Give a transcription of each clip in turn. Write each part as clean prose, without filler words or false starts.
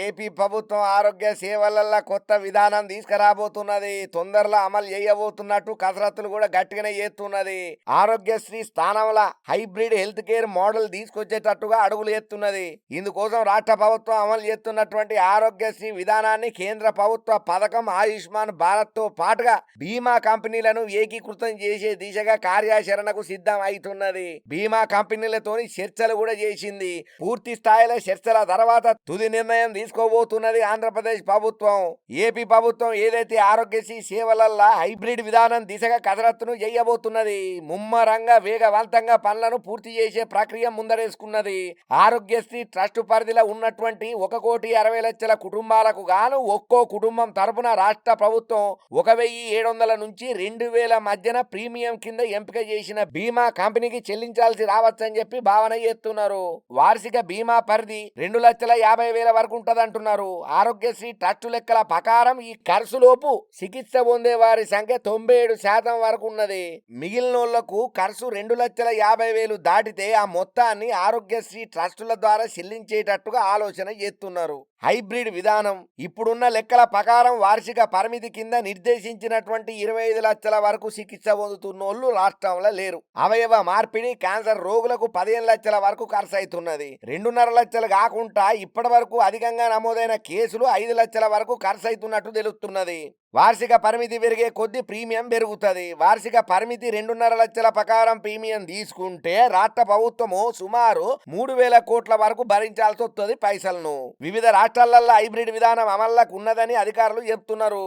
AP ప్రభుత్వం ఆరోగ్య సేవలల్ల కొత్త విధానం తీసుకురాబోతున్నది. తొందరలో అమలు చేయబోతున్నట్టు కసరత్తులు కూడా గట్టిగానే చేస్తున్నది. ఆరోగ్యశ్రీ స్థానంలో హైబ్రిడ్ హెల్త్ కేర్ మోడల్ తీసుకొచ్చేటట్టుగా అడుగులు ఎత్తున్నది. ఇందుకోసం రాష్ట్ర ప్రభుత్వం అమలు చేస్తున్నటువంటి ఆరోగ్యశ్రీ విధానాన్ని కేంద్ర ప్రభుత్వ పథకం ఆయుష్మాన్ భారత్ తో పాటుగా బీమా కంపెనీలను ఏకీకృతం చేసే దిశగా కార్యాచరణకు సిద్ధం అవుతున్నది. బీమా కంపెనీలతోని చర్చలు కూడా చేసింది. పూర్తి స్థాయిలో చర్చల తర్వాత తుది నిర్ణయం తీసుకోబోతున్నది ఆంధ్రప్రదేశ్ ప్రభుత్వం. ఏపీ ప్రభుత్వం ఏదైతే ఆరోగ్యశ్రీ సేవలల్ల హైబ్రిడ్ విధానం దిశగా కసరత్తును చేయబోతున్నది. ముమ్మరంగా వేగవంతంగా పనులను పూర్తి చేసే ప్రక్రియ ముందరేసుకున్నది. ఆరోగ్యశ్రీ ట్రస్ట్ పరిధిలో ఉన్నటువంటి 1,60,00,000 కుటుంబాలకు గాను ఒక్కో కుటుంబం తరపున రాష్ట్ర ప్రభుత్వం 1,700 నుంచి 2,000 మధ్యన ప్రీమియం కింద ఎంపిక చేసిన బీమా కంపెనీకి చెల్లించాల్సి రావచ్చని చెప్పి భావన చేస్తున్నారు. వార్షిక బీమా పరిధి 2,50,000 వరకు ఉంటదంటున్నారు. ఆరోగ్యశ్రీ ట్రస్ట్ లెక్కల ప్రకారం ఈ ఖర్చులోపు చికిత్స పొందే వారి సంఖ్య 97% వరకు ఉన్నది. మిగిలినోళ్లకు ఖర్చు 2,50,000 దాటితే ఆ మొత్తాన్ని ఆరోగ్యశ్రీ ట్రస్టుల ద్వారా చెల్లించేటట్టుగా ఆలోచన చేస్తున్నారు. హైబ్రిడ్ విధానం ఇప్పుడున్న లెక్కల ప్రకారం వార్షిక పరిమితి కింద నిర్దేశించినటువంటి 25 లక్షల వరకు చికిత్స పొందుతున్నోళ్లు రాష్ట్రంలో లేరు. అవయవ మార్పిడి క్యాన్సర్ రోగులకు 15 లక్షల వరకు ఖర్చు అవుతున్నది. 2.5 లక్షలు కాకుండా ఇప్పటి వరకు అధికంగా నమోదైన కేసులు 5 లక్షల వరకు ఖర్చు అవుతున్నట్టు తెలుస్తున్నది. వార్షిక పరిమితి పెరిగే కొద్ది ప్రీమియం పెరుగుతుంది. వార్షిక పరిమితి 2.5 లక్షల ప్రకారం ప్రీమియం తీసుకుంటే రాష్ట్ర ప్రభుత్వము సుమారు 3,000 కోట్ల వరకు భరించాల్సి వస్తుంది పైసలను. వివిధ రాష్ట్రాలలో హైబ్రిడ్ విధానం అమల్లోకి ఉన్నదని అధికారులు చెప్తున్నారు.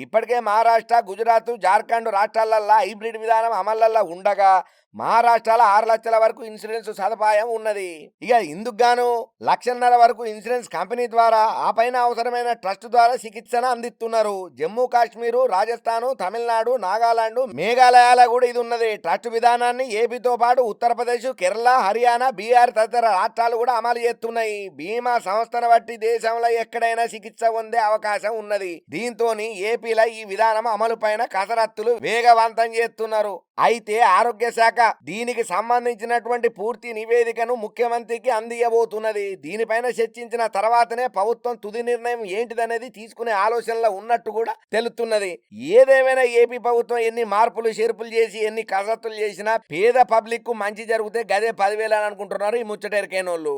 ఇప్పటికే మహారాష్ట్ర, గుజరాత్, జార్ఖండ్ రాష్ట్రాలలో హైబ్రిడ్ విధానం అమల్లో ఉండగా మహారాష్ట్రలో 6 లక్షల వరకు ఇన్సూరెన్స్ సదుపాయం ఉన్నది. ఇక ఇందుకు గాను 1,50,000 వరకు ఇన్సూరెన్స్ కంపెనీ ద్వారా ఆ పైన అవసరమైన ట్రస్ట్ ద్వారా చికిత్సను అందిస్తున్నారు. జమ్మూ కాశ్మీరు, రాజస్థాను, తమిళనాడు, నాగాలాండ్, మేఘాలయాల కూడా ఇది ఉన్నది. ట్రస్ట్ విధానాన్ని ఏపీతో పాటు ఉత్తరప్రదేశ్, కేరళ, హర్యానా, బీహార్ తదితర రాష్ట్రాలు కూడా అమలు చేస్తున్నాయి. బీమా సంస్థను బట్టి దేశంలో ఎక్కడైనా చికిత్స పొందే అవకాశం ఉన్నది. దీంతో ఏపీలో ఈ విధానం అమలు పైన కసరత్తులు వేగవంతం చేస్తున్నారు. అయితే ఆరోగ్య శాఖ దీనికి సంబంధించినటువంటి పూర్తి నివేదికను ముఖ్యమంత్రికి అందియబోతున్నది. దీనిపైన చర్చించిన తర్వాతనే ప్రభుత్వం తుది నిర్ణయం ఏంటిదనేది తీసుకునే ఆలోచనలో ఉన్నట్టు కూడా తెలుస్తున్నది. ఏదేమైనా ఏపీ ప్రభుత్వం ఎన్ని మార్పులు చేర్పులు చేసి ఎన్ని కసరత్తులు చేసినా పేద పబ్లిక్ కు మంచి జరిగితే గదే 10,000 అని అనుకుంటున్నారు ఈ ముచ్చటెరికైనోళ్ళు.